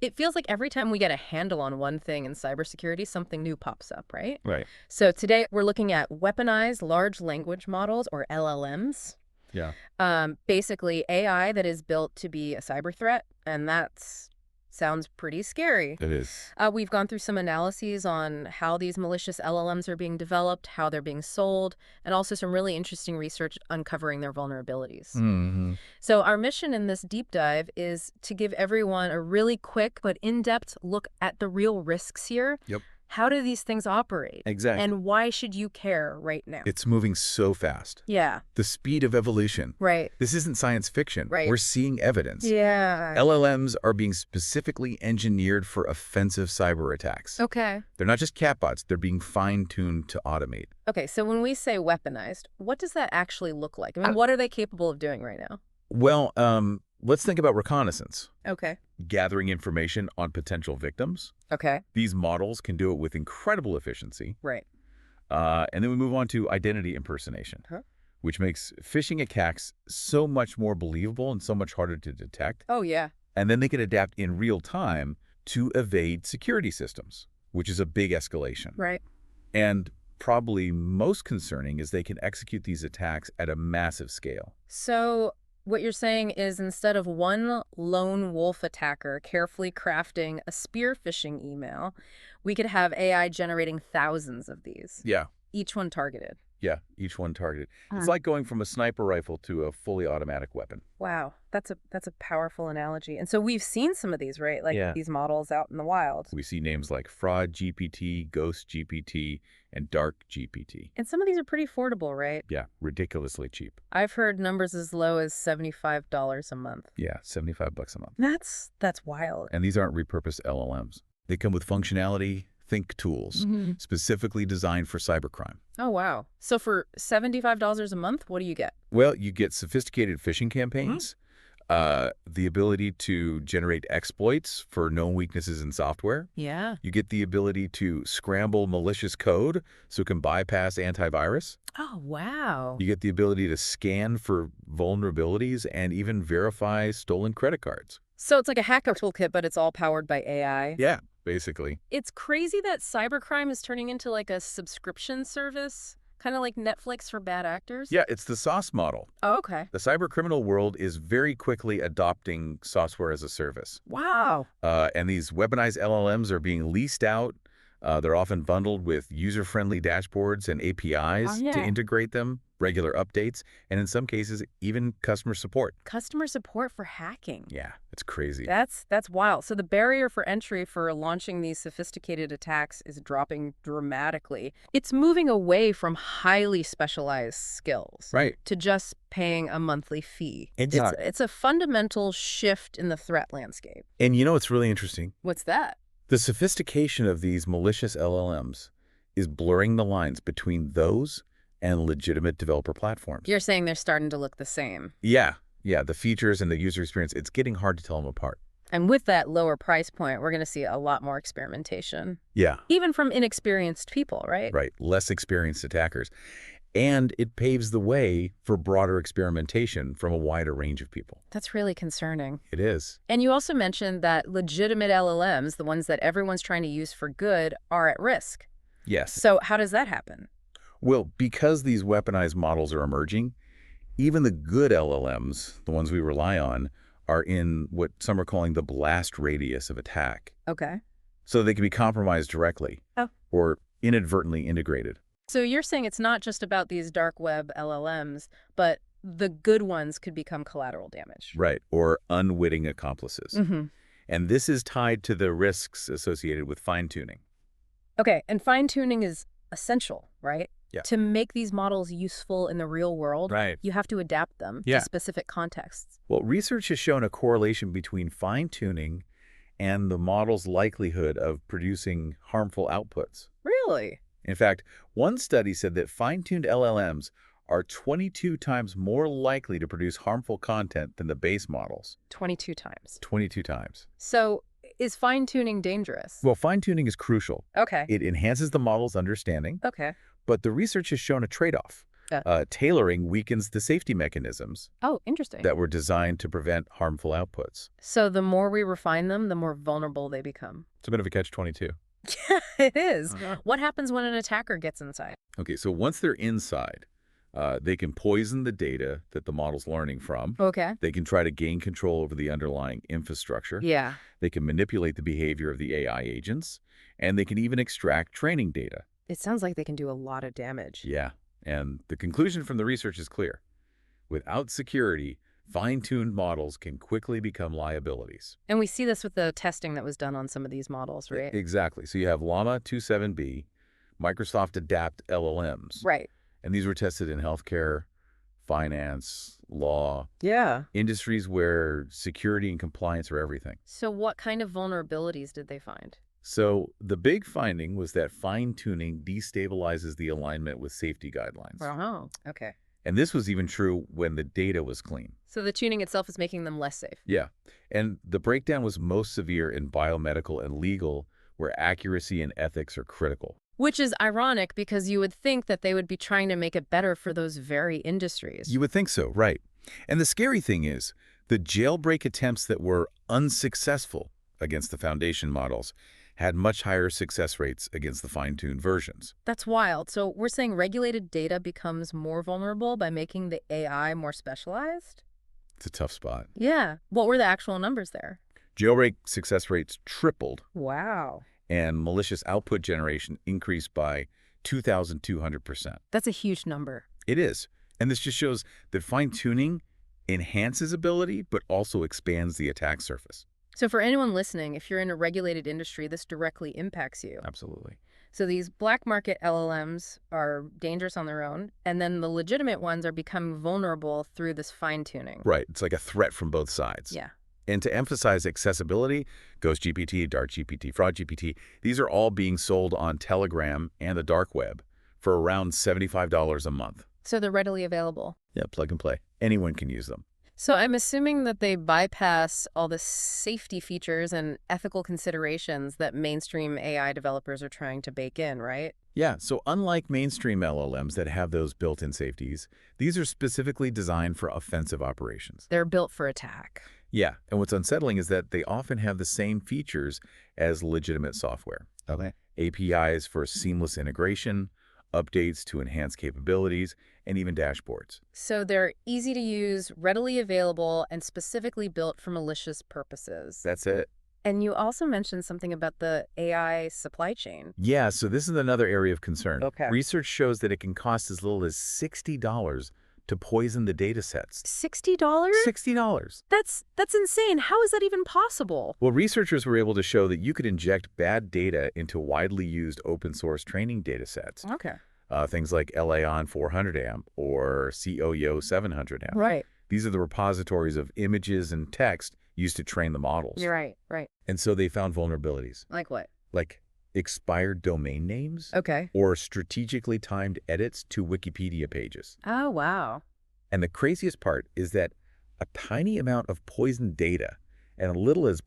It feels like every time we get a handle on one thing in cybersecurity, something new pops up, right? Right. So today we're looking at weaponized large language models, or LLMs. Yeah. Basically AI that is built to be a cyber threat, and that's sounds pretty scary. It is. We've gone through some analyses on how these malicious LLMs are being developed, how they're being sold, and also some really interesting research uncovering their vulnerabilities. Mm-hmm. So our mission in this deep dive is to give everyone a really quick but in-depth look at the real risks here. Yep. How do these things operate? Exactly. And why should you care right now? It's moving so fast. Yeah. The speed of evolution. Right. This isn't science fiction. Right. We're seeing evidence. Yeah. LLMs are being specifically engineered for offensive cyber attacks. Okay. They're not just chatbots. They're being fine-tuned to automate. Okay, so when we say weaponized, what does that actually look like? I mean, what are they capable of doing right now? Well, let's think about reconnaissance. Okay. Gathering information on potential victims. Okay. These models can do it with incredible efficiency. Right. And then we move on to identity impersonation, which makes phishing attacks so much more believable and so much harder to detect. Oh, yeah. And then they can adapt in real time to evade security systems, which is a big escalation. Right. And probably most concerning is they can execute these attacks at a massive scale. So what you're saying is instead of one lone wolf attacker carefully crafting a spear phishing email, we could have AI generating thousands of these. Yeah. Each one targeted. Yeah, each one targeted. It's like going from a sniper rifle to a fully automatic weapon. Wow, that's a powerful analogy. And so we've seen some of these, right? Like these models out in the wild. We see names like Fraud GPT, Ghost GPT, and Dark GPT. And some of these are pretty affordable, right? Yeah, ridiculously cheap. I've heard numbers as low as $75 a month. Yeah, $75 a month. That's wild. And these aren't repurposed LLMs. They come with functionality, think tools, specifically designed for cybercrime. Oh, wow. So for $75 a month, what do you get? Well, you get sophisticated phishing campaigns, the ability to generate exploits for known weaknesses in software. Yeah. You get the ability to scramble malicious code so it can bypass antivirus. Oh, wow. You get the ability to scan for vulnerabilities and even verify stolen credit cards. So it's like a hacker toolkit, but it's all powered by AI. Yeah, basically. It's crazy that cybercrime is turning into like a subscription service, kind of like Netflix for bad actors. Yeah, it's the SaaS model. Oh, okay. The cybercriminal world is very quickly adopting software as a service. Wow. And these weaponized LLMs are being leased out. They're often bundled with user-friendly dashboards and APIs to integrate them, regular updates, and in some cases, even customer support. Customer support for hacking. Yeah, it's crazy. That's wild. So the barrier for entry for launching these sophisticated attacks is dropping dramatically. It's moving away from highly specialized skills to just paying a monthly fee. Exactly. It's a fundamental shift in the threat landscape. And you know what's really interesting? What's that? The sophistication of these malicious LLMs is blurring the lines between those and legitimate developer platforms. You're saying they're starting to look the same. Yeah. The features and the user experience, it's getting hard to tell them apart. And with that lower price point, we're going to see a lot more experimentation. Yeah. Even from inexperienced people, right? Right. Less experienced attackers. And it paves the way for broader experimentation from a wider range of people. That's really concerning. It is. And you also mentioned that legitimate LLMs, the ones that everyone's trying to use for good, are at risk. Yes. So how does that happen? Well, because these weaponized models are emerging, even the good LLMs, the ones we rely on, are in what some are calling the blast radius of attack. Okay. So they can be compromised directly or inadvertently integrated. So you're saying it's not just about these dark web LLMs, but the good ones could become collateral damage. Right, or unwitting accomplices. And this is tied to the risks associated with fine-tuning. Okay, and fine-tuning is essential, right? Yeah. To make these models useful in the real world, Right. you have to adapt them to specific contexts. Well, research has shown a correlation between fine-tuning and the model's likelihood of producing harmful outputs. Really? In fact, one study said that fine-tuned LLMs are 22 times more likely to produce harmful content than the base models. 22 times. 22 times. So is fine-tuning dangerous? Well, fine-tuning is crucial. Okay. It enhances the model's understanding. Okay. But the research has shown a trade-off. Tailoring weakens the safety mechanisms Oh, interesting. that were designed to prevent harmful outputs. So the more we refine them, the more vulnerable they become. It's a bit of a catch-22. Yeah, it is. Uh-huh. What happens when an attacker gets inside? Okay, so once they're inside, they can poison the data that the model's learning from. Okay. They can try to gain control over the underlying infrastructure. Yeah. They can manipulate the behavior of the AI agents, and they can even extract training data. It sounds like they can do a lot of damage. Yeah, and the conclusion from the research is clear. Without security, fine-tuned models can quickly become liabilities. And we see this with the testing that was done on some of these models, right? Exactly. So you have Llama 2.7b, Microsoft Adapt LLMs. Right. And these were tested in healthcare, finance, law, Yeah. industries where security and compliance are everything. So what kind of vulnerabilities did they find? So the big finding was that fine-tuning destabilizes the alignment with safety guidelines. Oh, okay. And this was even true when the data was clean. So the tuning itself is making them less safe. Yeah. And the breakdown was most severe in biomedical and legal, where accuracy and ethics are critical. Which is ironic because you would think that they would be trying to make it better for those very industries. You would think so, right. And the scary thing is, the jailbreak attempts that were unsuccessful against the foundation models had much higher success rates against the fine-tuned versions. That's wild. So we're saying regulated data becomes more vulnerable by making the AI more specialized? It's a tough spot. Yeah. What were the actual numbers there? Jailbreak success rates tripled, Wow. and malicious output generation increased by 2,200%. That's a huge number. It is. And this just shows that fine-tuning enhances ability, but also expands the attack surface. So for anyone listening, if you're in a regulated industry, this directly impacts you. Absolutely. So these black market LLMs are dangerous on their own, and then the legitimate ones are becoming vulnerable through this fine-tuning. Right. It's like a threat from both sides. Yeah. And to emphasize accessibility, Ghost GPT, Dart GPT, Fraud GPT, these are all being sold on Telegram and the dark web for around $75 a month. So they're readily available. Yeah, plug and play. Anyone can use them. So I'm assuming that they bypass all the safety features and ethical considerations that mainstream AI developers are trying to bake in, right? Yeah, so unlike mainstream LLMs that have those built-in safeties, these are specifically designed for offensive operations. They're built for attack. Yeah, and what's unsettling is that they often have the same features as legitimate software. Okay. APIs for seamless integration, updates to enhance capabilities, and even dashboards. So they're easy to use, readily available, and specifically built for malicious purposes. That's it. And you also mentioned something about the AI supply chain. Yeah, so this is another area of concern. Okay. Research shows that it can cost as little as $60 to poison the data sets. $60? $60. That's insane. How is that even possible? Well, researchers were able to show that you could inject bad data into widely used open source training data sets. Okay. Things like LAON 400AMP or COYO 700AMP. Right. These are the repositories of images and text used to train the models. You're right. Right. And so they found vulnerabilities, Like what? like expired domain names Okay. or strategically timed edits to Wikipedia pages. Oh, wow. And the craziest part is that a tiny amount of poisoned data, and as little as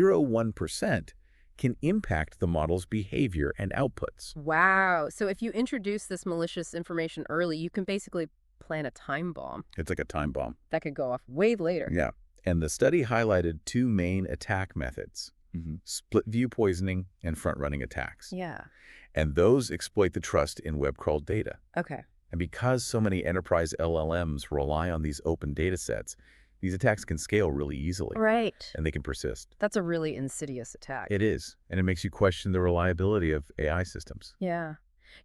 0.01%, can impact the model's behavior and outputs. Wow. So if you introduce this malicious information early, you can basically plant a time bomb It's like a time bomb. that could go off way later. Yeah. And the study highlighted two main attack methods, split view poisoning and front-running attacks. Yeah. And those exploit the trust in web-crawled data. Okay. And because so many enterprise LLMs rely on these open data sets, these attacks can scale really easily. Right. And they can persist. That's a really insidious attack. It is. And it makes you question the reliability of AI systems. Yeah.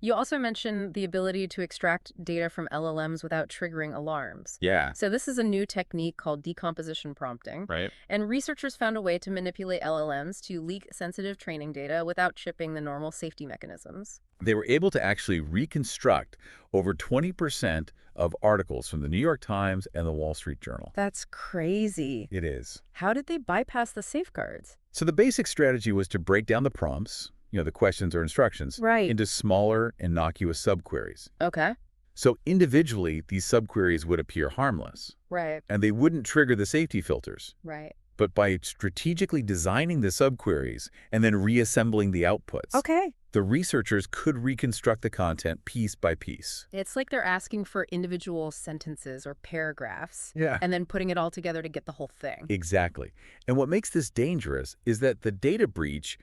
You also mentioned the ability to extract data from LLMs without triggering alarms. Yeah. So this is a new technique called decomposition prompting. Right. And researchers found a way to manipulate LLMs to leak sensitive training data without chipping the normal safety mechanisms. They were able to actually reconstruct over 20% of articles from the New York Times and the Wall Street Journal. That's crazy. It is. How did they bypass the safeguards? So the basic strategy was to break down the prompts, the questions or instructions, Right. into smaller, innocuous subqueries. Okay. So individually, these subqueries would appear harmless, Right. and they wouldn't trigger the safety filters. Right. but by strategically designing the subqueries and then reassembling the outputs. Okay. The researchers could reconstruct the content piece by piece. It's like they're asking for individual sentences or paragraphs. Yeah. And then putting it all together to get the whole thing. Exactly. And what makes this dangerous is that the data breach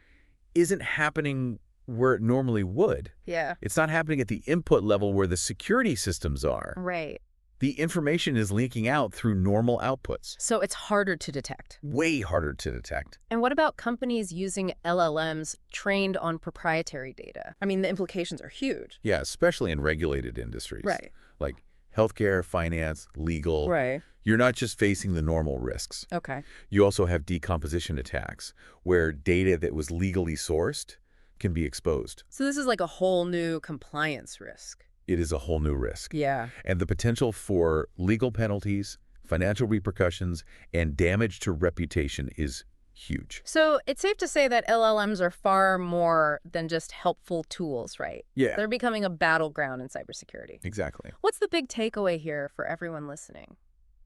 isn't happening where it normally would. Yeah. It's not happening at the input level where the security systems are. Right. The information is leaking out through normal outputs. So it's harder to detect. Way harder to detect. And what about companies using LLMs trained on proprietary data? I mean, the implications are huge. Yeah, especially in regulated industries. Right. Like healthcare, finance, legal. Right. You're not just facing the normal risks. Okay. You also have decomposition attacks, where data that was legally sourced can be exposed. So this is like a whole new compliance risk. It is a whole new risk. Yeah. And the potential for legal penalties, financial repercussions, and damage to reputation is huge. So it's safe to say that LLMs are far more than just helpful tools, right? Yeah. They're becoming a battleground in cybersecurity. Exactly. What's the big takeaway here for everyone listening?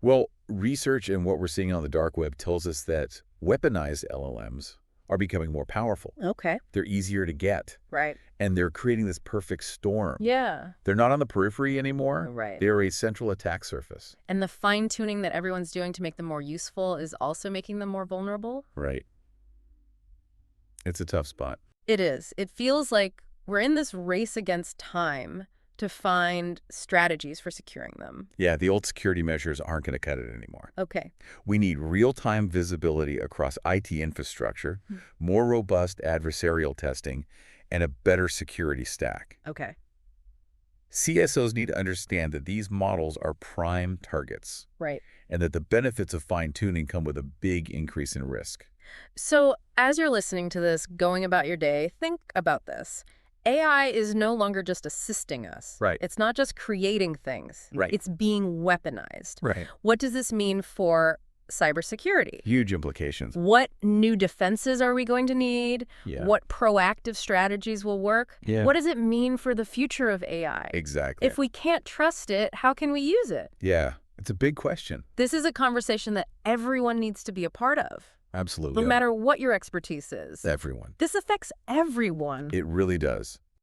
Well, research and what we're seeing on the dark web tells us that weaponized LLMs are becoming more powerful. Okay. They're easier to get. Right. And they're creating this perfect storm. Yeah. They're not on the periphery anymore. Right. They're a central attack surface. And the fine-tuning that everyone's doing to make them more useful is also making them more vulnerable? Right. It's a tough spot. It is. It feels like we're in this race against time to find strategies for securing them. Yeah, the old security measures aren't going to cut it anymore. Okay. We need real-time visibility across IT infrastructure, more robust adversarial testing, and a better security stack. Okay. CISOs need to understand that these models are prime targets. Right. And that the benefits of fine-tuning come with a big increase in risk. So as you're listening to this, going about your day, think about this. AI is no longer just assisting us. Right. It's not just creating things. Right. It's being weaponized. Right. What does this mean for cybersecurity? Huge implications. What new defenses are we going to need? Yeah. What proactive strategies will work? Yeah. What does it mean for the future of AI? Exactly. If we can't trust it, how can we use it? Yeah, it's a big question. This is a conversation that everyone needs to be a part of. Absolutely. No matter what your expertise is. Everyone. This affects everyone. It really does.